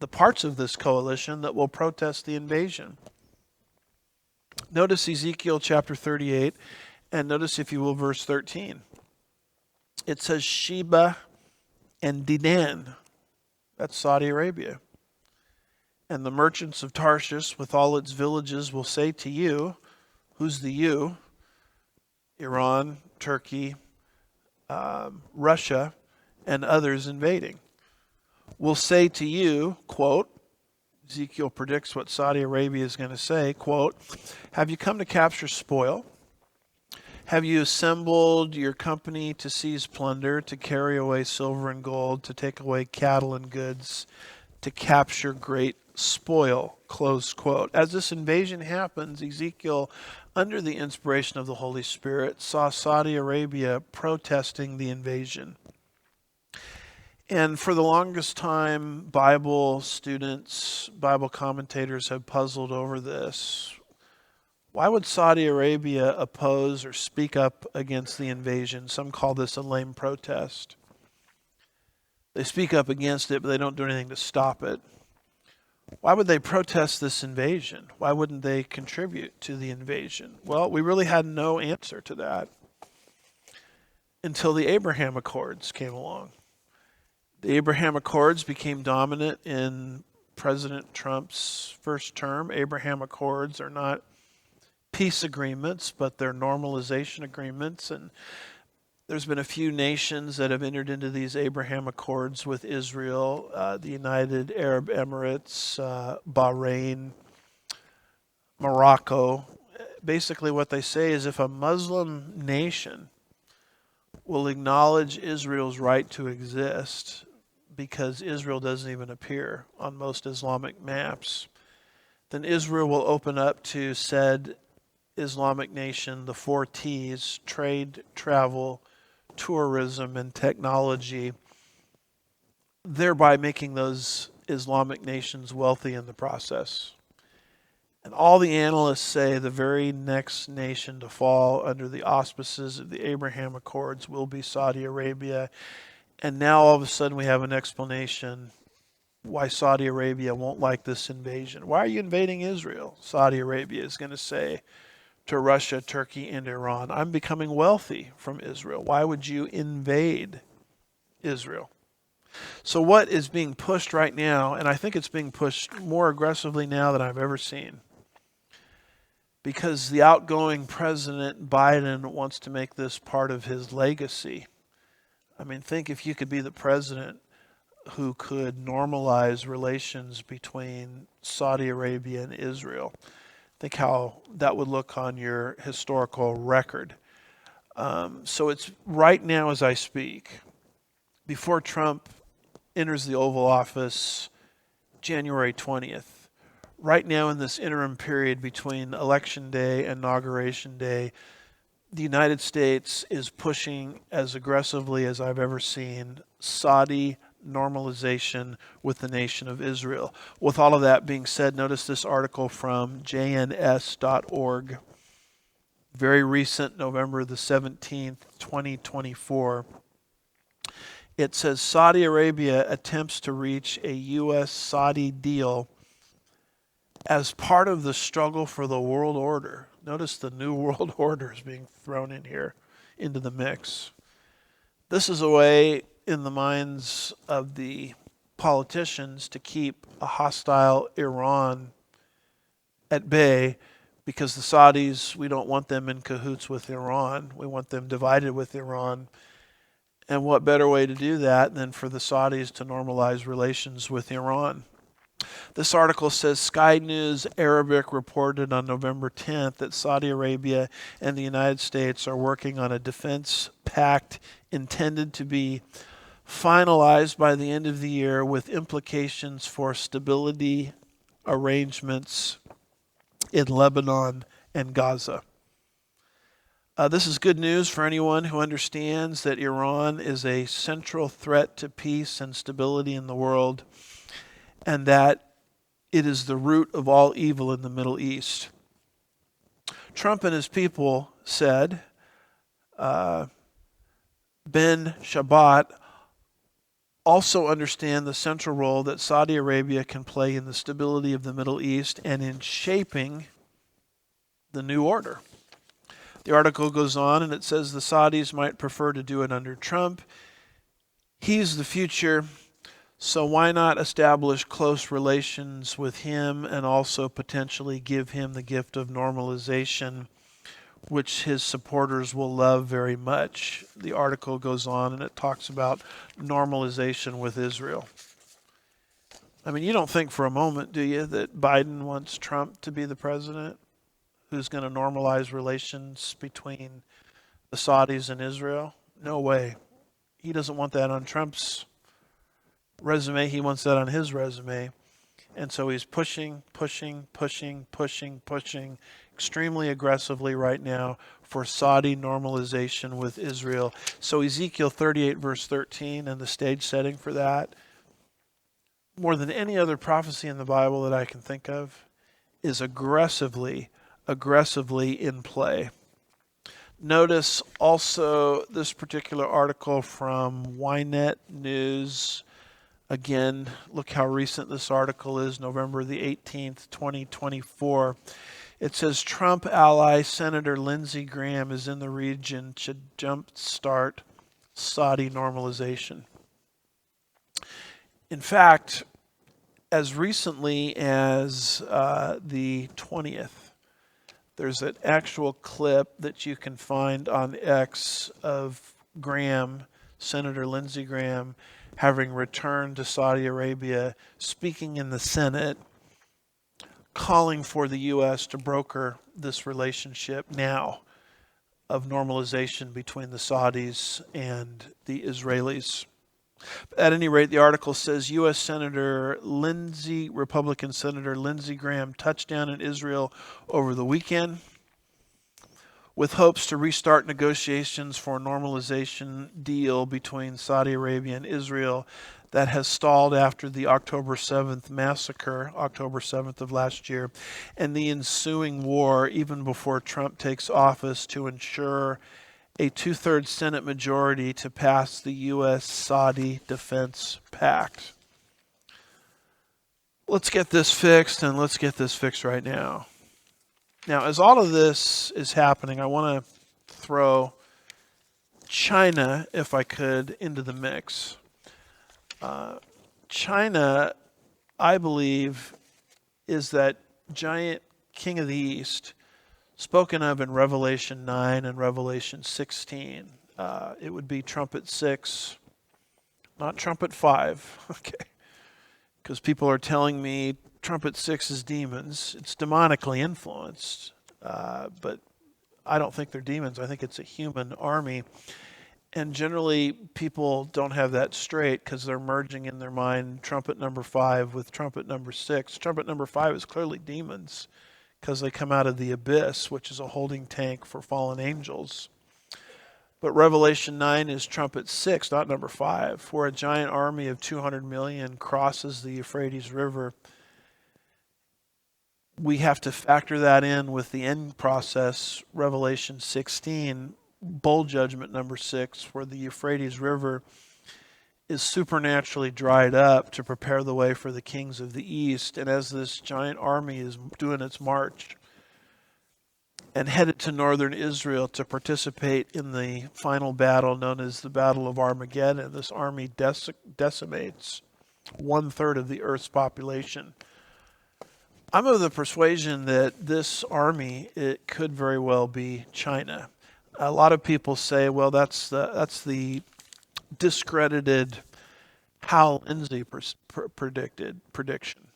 the parts of this coalition that will protest the invasion. Notice Ezekiel chapter 38, and notice, if you will, verse 13. It says Sheba and Dedan. That's Saudi Arabia. And the merchants of Tarshish with all its villages will say to you, who's the you? Iran, Turkey, Russia, and others invading. Will say to you, quote, Ezekiel predicts what Saudi Arabia is going to say, quote, have you come to capture spoil? Have you assembled your company to seize plunder, to carry away silver and gold, to take away cattle and goods, to capture great spoil, close quote. As this invasion happens, Ezekiel, under the inspiration of the Holy Spirit, saw Saudi Arabia protesting the invasion. And for the longest time, Bible students, Bible commentators have puzzled over this. Why would Saudi Arabia oppose or speak up against the invasion? Some call this a lame protest. They speak up against it, but they don't do anything to stop it. Why would they protest this invasion? Why wouldn't they contribute to the invasion? Well, we really had no answer to that until the Abraham Accords came along. The Abraham Accords became dominant in President Trump's first term. Abraham Accords are not peace agreements, but they're normalization agreements. And there's been a few nations that have entered into these Abraham Accords with Israel, the United Arab Emirates, Bahrain, Morocco. Basically what they say is if a Muslim nation will acknowledge Israel's right to exist, because Israel doesn't even appear on most Islamic maps, then Israel will open up to said Islamic nation the 4 T's: trade, travel, tourism, and technology, thereby making those Islamic nations wealthy in the process. And all the analysts say the very next nation to fall under the auspices of the Abraham Accords will be Saudi Arabia. And now all of a sudden we have an explanation why Saudi Arabia won't like this invasion. Why are you invading Israel? Saudi Arabia is going to say to Russia, Turkey, and Iran, I'm becoming wealthy from Israel. Why would you invade Israel? So what is being pushed right now, and I think it's being pushed more aggressively now than I've ever seen, because the outgoing President Biden wants to make this part of his legacy. I mean, think if you could be the president who could normalize relations between Saudi Arabia and Israel. Think how that would look on your historical record. So it's right now as I speak, before Trump enters the Oval Office January 20th, right now in this interim period between Election Day and Inauguration Day, the United States is pushing as aggressively as I've ever seen Saudi normalization with the nation of Israel. With all of that being said, notice this article from jns.org, very recent, November the 17th, 2024. It says Saudi Arabia attempts to reach a U.S.-Saudi deal as part of the struggle for the world order. Notice the new world order is being thrown in here into the mix. This is a way in the minds of the politicians to keep a hostile Iran at bay, because the Saudis, we don't want them in cahoots with Iran. We want them divided with Iran. And what better way to do that than for the Saudis to normalize relations with Iran? This article says Sky News Arabic reported on November 10th that Saudi Arabia and the United States are working on a defense pact intended to be finalized by the end of the year, with implications for stability arrangements in Lebanon and Gaza. This is good news for anyone who understands that Iran is a central threat to peace and stability in the world, and that it is the root of all evil in the Middle East. Trump and his people said, Ben Shabbat, also understand the central role that Saudi Arabia can play in the stability of the Middle East and in shaping the new order. The article goes on and it says the Saudis might prefer to do it under Trump. He's the future, so why not establish close relations with him and also potentially give him the gift of normalization, which his supporters will love very much. The article goes on and it talks about normalization with Israel. I mean, you don't think for a moment, do you, that Biden wants Trump to be the president who's going to normalize relations between the Saudis and Israel? No way. He doesn't want that on Trump's resume. He wants that on his resume. And so he's pushing extremely aggressively right now for Saudi normalization with Israel. So Ezekiel 38 verse 13 and the stage setting for that, more than any other prophecy in the Bible that I can think of, is aggressively in play. Notice also this particular article from Ynet News. Again, look how recent this article is, November the 18th, 2024. It says Trump ally Senator Lindsey Graham is in the region to jumpstart Saudi normalization. In fact, as recently as the 20th, there's an actual clip that you can find on X of Graham, Senator Lindsey Graham, having returned to Saudi Arabia, speaking in the Senate, calling for the U.S. to broker this relationship now of normalization between the Saudis and the Israelis. At any rate, the article says U.S. Republican Senator Lindsey Graham touched down in Israel over the weekend with hopes to restart negotiations for a normalization deal between Saudi Arabia and Israel that has stalled after the October 7th massacre, October 7th of last year, and the ensuing war even before Trump takes office to ensure a 2/3 Senate majority to pass the U.S.-Saudi Defense Pact. Let's get this fixed, and let's get this fixed right now. Now, as all of this is happening, I want to throw China, if I could, into the mix. China, I believe, is that giant king of the East spoken of in Revelation 9 and Revelation 16. It would be trumpet 6, not trumpet 5, okay? Because people are telling me trumpet 6 is demons. It's demonically influenced, but I don't think they're demons. I think it's a human army. And generally, people don't have that straight because they're merging in their mind trumpet number 5 with trumpet number 6. Trumpet number 5 is clearly demons because they come out of the abyss, which is a holding tank for fallen angels. But Revelation 9 is trumpet 6, not number 5, where a giant army of 200 million crosses the Euphrates River. We have to factor that in with the end process, Revelation 16, bowl judgment number 6, where the Euphrates River is supernaturally dried up to prepare the way for the kings of the East. And as this giant army is doing its march and headed to northern Israel to participate in the final battle known as the Battle of Armageddon, this army decimates 1/3 of the earth's population. I'm of the persuasion that this army, it could very well be China. A lot of people say, well, that's the discredited Hal Lindsey prediction.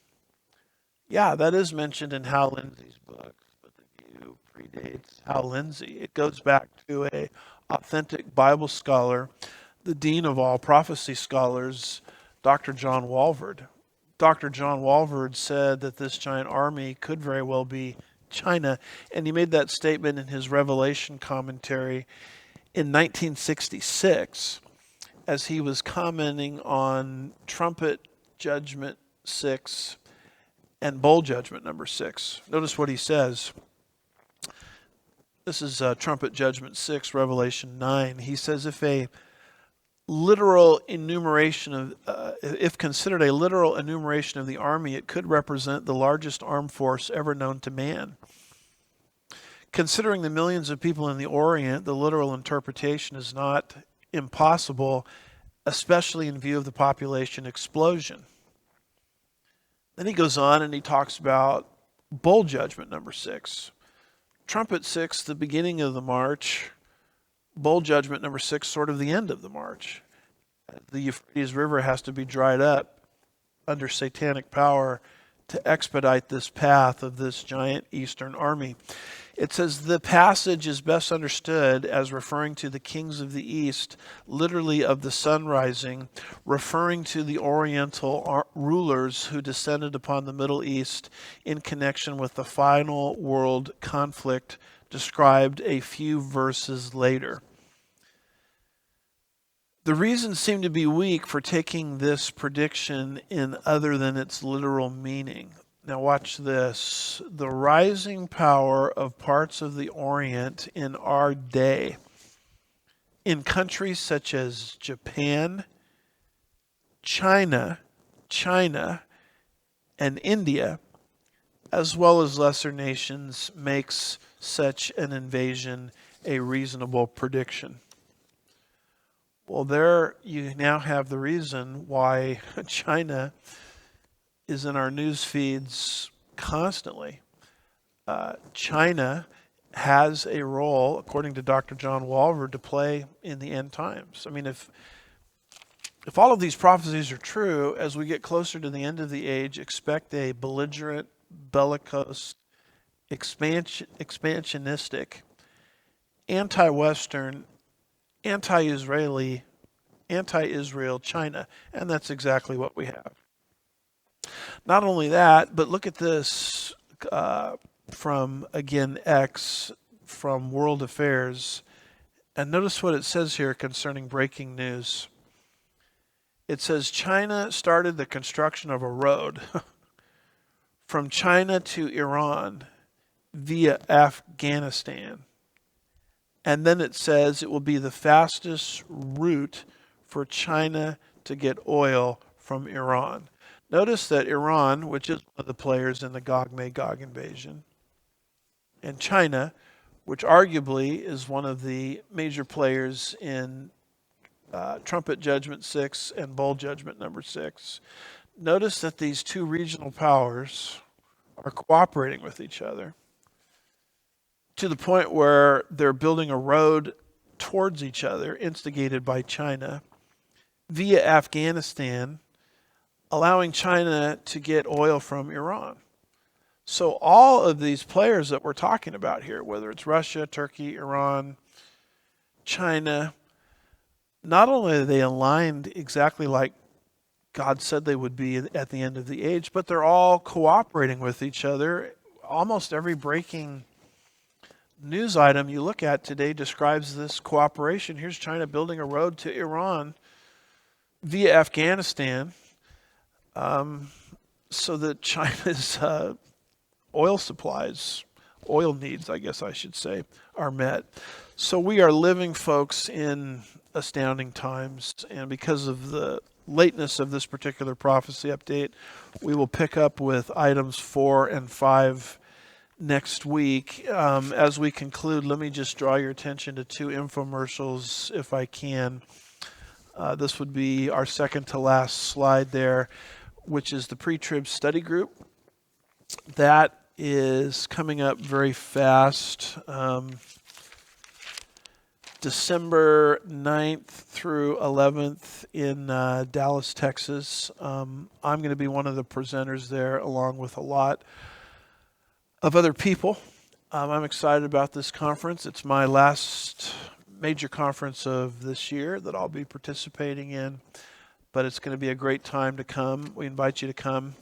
Yeah, that is mentioned in Hal Lindsey's book, but the view predates Hal Lindsey. It goes back to a authentic Bible scholar, the dean of all prophecy scholars, Dr. John Walvoord. Dr. John Walvoord said that this giant army could very well be China, and he made that statement in his Revelation commentary in 1966 as he was commenting on trumpet judgment 6 and bowl judgment number 6. Notice what he says. This is trumpet judgment 6, Revelation 9. He says, if considered a literal enumeration of the army, it could represent the largest armed force ever known to man. Considering the millions of people in the Orient, the literal interpretation is not impossible, especially in view of the population explosion. Then he goes on and he talks about bowl judgment number 6. Trumpet 6, the beginning of the march. Bowl judgment number 6, sort of the end of the march. The Euphrates River has to be dried up under satanic power to expedite this path of this giant eastern army. It says the passage is best understood as referring to the kings of the east, literally of the sun rising, referring to the oriental rulers who descended upon the Middle East in connection with the final world conflict described a few verses later. The reasons seem to be weak for taking this prediction in other than its literal meaning. Now watch this. The rising power of parts of the Orient in our day, in countries such as Japan, China, and India, as well as lesser nations, makes such an invasion a reasonable prediction. Well, there you now have the reason why China is in our news feeds constantly. China has a role, according to Dr. John Walver, to play in the end times. I mean, if all of these prophecies are true, as we get closer to the end of the age, expect a belligerent, bellicose, expansionistic, anti-Western, anti-Israeli, anti-Israel China. And that's exactly what we have. Not only that, but look at this from, again, X, from World Affairs. And notice what it says here concerning breaking news. It says China started the construction of a road from China to Iran via Afghanistan. And then it says it will be the fastest route for China to get oil from Iran. Notice that Iran, which is one of the players in the Gog Magog Invasion, and China, which arguably is one of the major players in Trumpet Judgment 6 and Bowl Judgment number 6. Notice that these two regional powers are cooperating with each other to the point where they're building a road towards each other, instigated by China, via Afghanistan, allowing China to get oil from Iran. So all of these players that we're talking about here, whether it's Russia, Turkey, Iran, China, not only are they aligned exactly like God said they would be at the end of the age, but they're all cooperating with each other. Almost every breaking news item you look at today describes this cooperation. Here's China building a road to Iran via Afghanistan, so that China's oil supplies, oil needs, I guess I should say, are met. So we are living, folks, in astounding times, and because of the lateness of this particular prophecy update, we will pick up with items 4 and 5 next week. As we conclude, let me just draw your attention to two infomercials, if I can. This would be our second to last slide there, which is the pre-trib study group. That is coming up very fast. December 9th through 11th in Dallas, Texas. I'm going to be one of the presenters there, along with a lot of other people. I'm excited about this conference. It's my last major conference of this year that I'll be participating in, but it's going to be a great time to come. We invite you to come.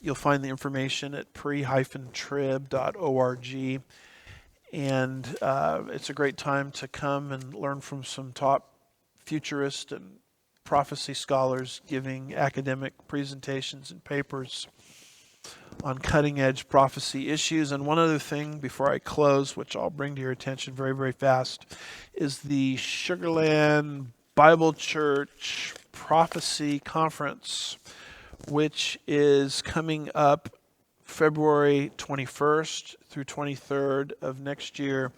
You'll find the information at pre-trib.org. And it's a great time to come and learn from some top futurist and prophecy scholars giving academic presentations and papers on cutting-edge prophecy issues. And one other thing before I close, which I'll bring to your attention very, very fast, is the Sugarland Bible Church Prophecy Conference, which is coming up February 21st through 23rd of next year,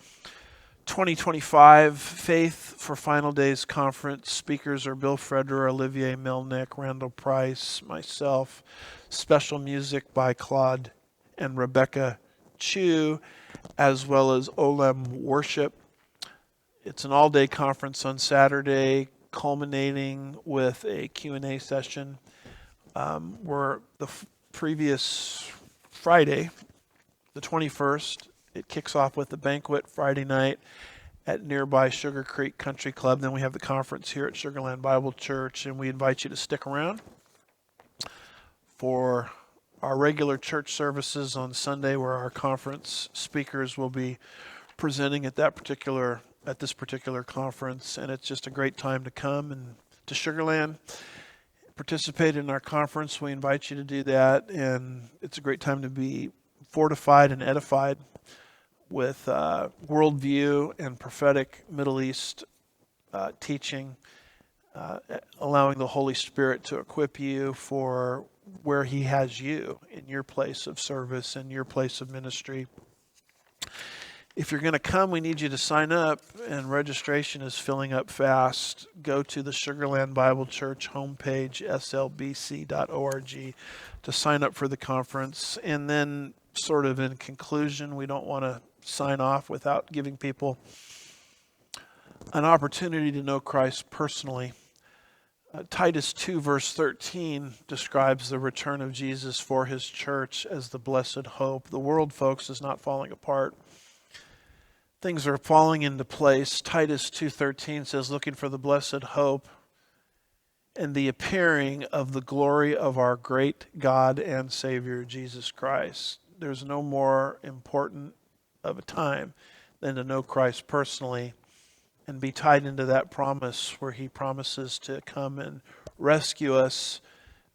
2025. Faith for Final Days Conference. Speakers are Bill Freder, Olivier Melnick, Randall Price, myself. Special music by Claude and Rebecca Chu, as well as Olem Worship. It's an all-day conference on Saturday, culminating with a Q&A session where the previous Friday, the 21st, it kicks off with the banquet Friday night at nearby Sugar Creek Country Club. Then we have the conference here at Sugarland Bible Church, and we invite you to stick around for our regular church services on Sunday, where our conference speakers will be presenting at this particular conference. And it's just a great time to come and to Sugarland, participate in our conference. We invite you to do that, and it's a great time to be fortified and edified with worldview and prophetic Middle East teaching, allowing the Holy Spirit to equip you for where He has you in your place of service and your place of ministry. If you're going to come, we need you to sign up, and registration is filling up fast. Go to the Sugarland Bible Church homepage, slbc.org, to sign up for the conference. And then, sort of in conclusion, we don't want to sign off without giving people an opportunity to know Christ personally. Titus 2 verse 13 describes the return of Jesus for his church as the blessed hope. The world, folks, is not falling apart. Things are falling into place. Titus 2:13 says, looking for the blessed hope and the appearing of the glory of our great God and Savior, Jesus Christ. There's no more important of a time than to know Christ personally and be tied into that promise where he promises to come and rescue us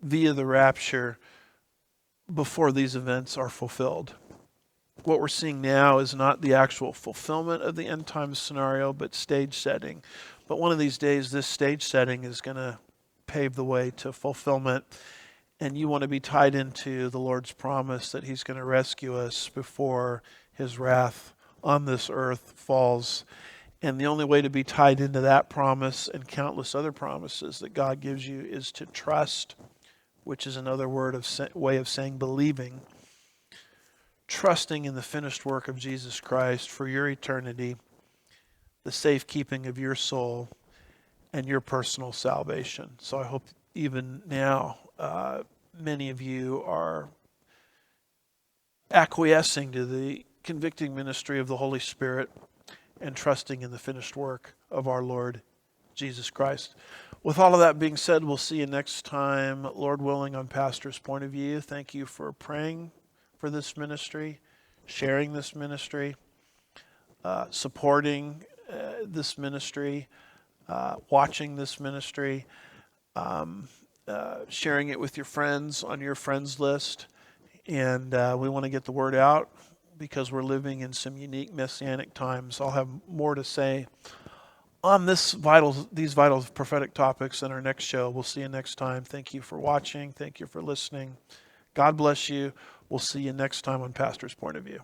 via the rapture before these events are fulfilled. What we're seeing now is not the actual fulfillment of the end times scenario, but stage setting. But one of these days, this stage setting is going to pave the way to fulfillment. And you want to be tied into the Lord's promise that he's going to rescue us before his wrath on this earth falls. And the only way to be tied into that promise and countless other promises that God gives you is to trust, which is another way of saying believing. Trusting in the finished work of Jesus Christ for your eternity, the safekeeping of your soul, and your personal salvation. So I hope even now many of you are acquiescing to the convicting ministry of the Holy Spirit and trusting in the finished work of our Lord Jesus Christ. With all of that being said, we'll see you next time, Lord willing, on Pastor's Point of View. Thank you for praying for this ministry, sharing this ministry, supporting this ministry, watching this ministry, sharing it with your friends on your friends list. And we want to get the word out because we're living in some unique messianic times. I'll have more to say on these vital prophetic topics in our next show. We'll see you next time. Thank you for watching. Thank you for listening. God bless you. We'll see you next time on Pastor's Point of View.